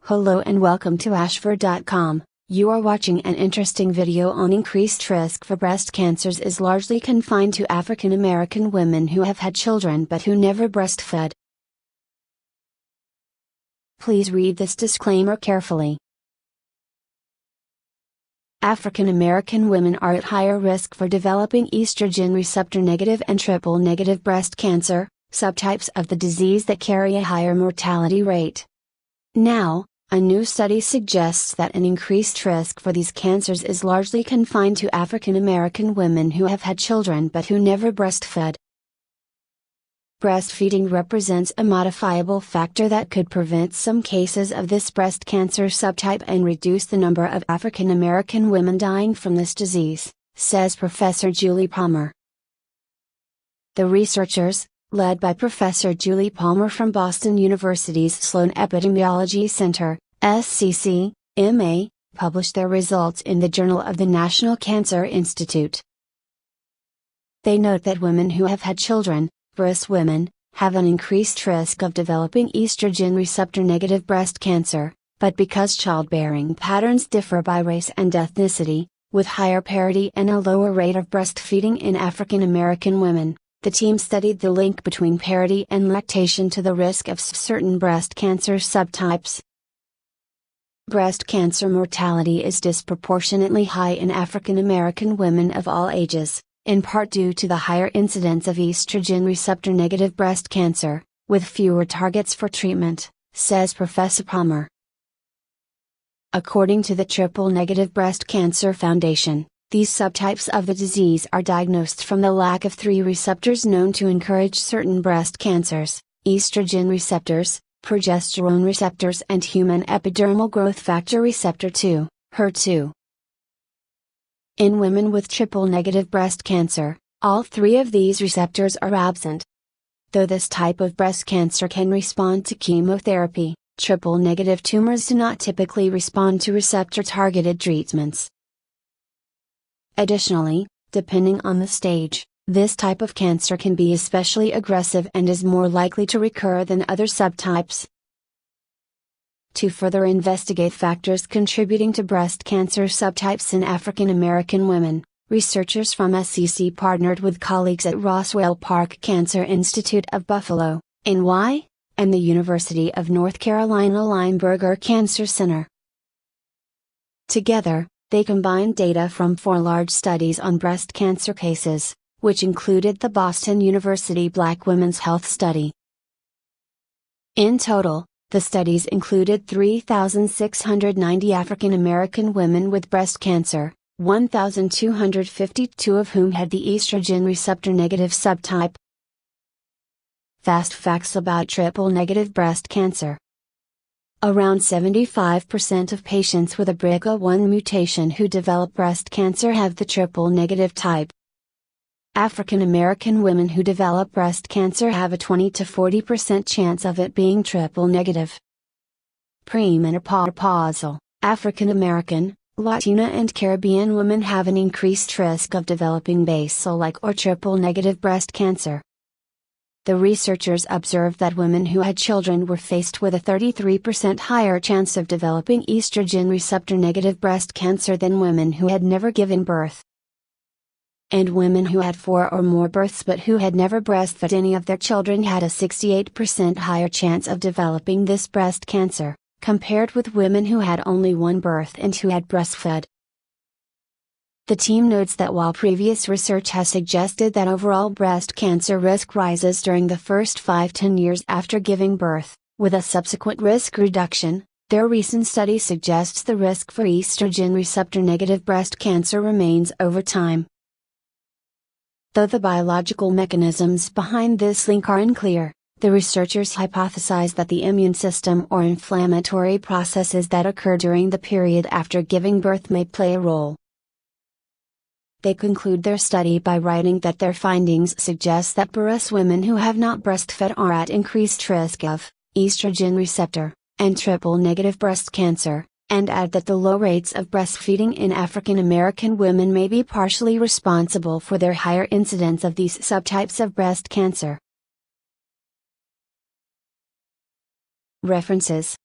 Hello and welcome to ashford.com. You are watching an interesting video on increased risk for breast cancers is largely confined to African American women who have had children but who never breastfed. Please read this disclaimer carefully. African American women are at higher risk for developing estrogen receptor negative and triple negative breast cancer, subtypes of the disease that carry a higher mortality rate. Now, a new study suggests that an increased risk for these cancers is largely confined to African American women who have had children but who never breastfed. Breastfeeding represents a modifiable factor that could prevent some cases of this breast cancer subtype and reduce the number of African American women dying from this disease, says Professor Julie Palmer. The researchers, led by Professor Julie Palmer from Boston University's Sloan Epidemiology Center, SCC/MA, published their results in the Journal of the National Cancer Institute. They note that women who have had children, breast women, have an increased risk of developing estrogen receptor negative breast cancer, but because childbearing patterns differ by race and ethnicity, with higher parity and a lower rate of breastfeeding in African American women, the team studied the link between parity and lactation to the risk of certain breast cancer subtypes. Breast cancer mortality is disproportionately high in African American women of all ages, in part due to the higher incidence of estrogen receptor negative breast cancer, with fewer targets for treatment, says Professor Palmer. According to the Triple Negative Breast Cancer Foundation, these subtypes of the disease are diagnosed from the lack of three receptors known to encourage certain breast cancers: estrogen receptors, progesterone receptors, and human epidermal growth factor receptor 2, HER2. In women with triple negative breast cancer, all three of these receptors are absent. Though this type of breast cancer can respond to chemotherapy, triple negative tumors do not typically respond to receptor-targeted treatments. Additionally, depending on the stage, this type of cancer can be especially aggressive and is more likely to recur than other subtypes. To further investigate factors contributing to breast cancer subtypes in African American women, researchers from SCC partnered with colleagues at Roswell Park Cancer Institute of Buffalo, NY, and the University of North Carolina Lineberger Cancer Center. Together, they combined data from 4 large studies on breast cancer cases, which included the Boston University Black Women's Health Study. In total, the studies included 3,690 African American women with breast cancer, 1,252 of whom had the estrogen receptor negative subtype. Fast facts about triple negative breast cancer. Around 75% of patients with a BRCA1 mutation who develop breast cancer have the triple negative type. African American women who develop breast cancer have a 20 to 40% chance of it being triple negative. Premenopausal, African American, Latina and Caribbean women have an increased risk of developing basal-like or triple negative breast cancer. The researchers observed that women who had children were faced with a 33% higher chance of developing estrogen receptor negative breast cancer than women who had never given birth. And women who had 4 or more births but who had never breastfed any of their children had a 68% higher chance of developing this breast cancer, compared with women who had only 1 birth and who had breastfed. The team notes that while previous research has suggested that overall breast cancer risk rises during the first 5-10 years after giving birth, with a subsequent risk reduction, their recent study suggests the risk for estrogen receptor negative breast cancer remains over time. Though the biological mechanisms behind this link are unclear, the researchers hypothesize that the immune system or inflammatory processes that occur during the period after giving birth may play a role. They conclude their study by writing that their findings suggest that breast women who have not breastfed are at increased risk of estrogen receptor and triple negative breast cancer, and add that the low rates of breastfeeding in African American women may be partially responsible for their higher incidence of these subtypes of breast cancer. References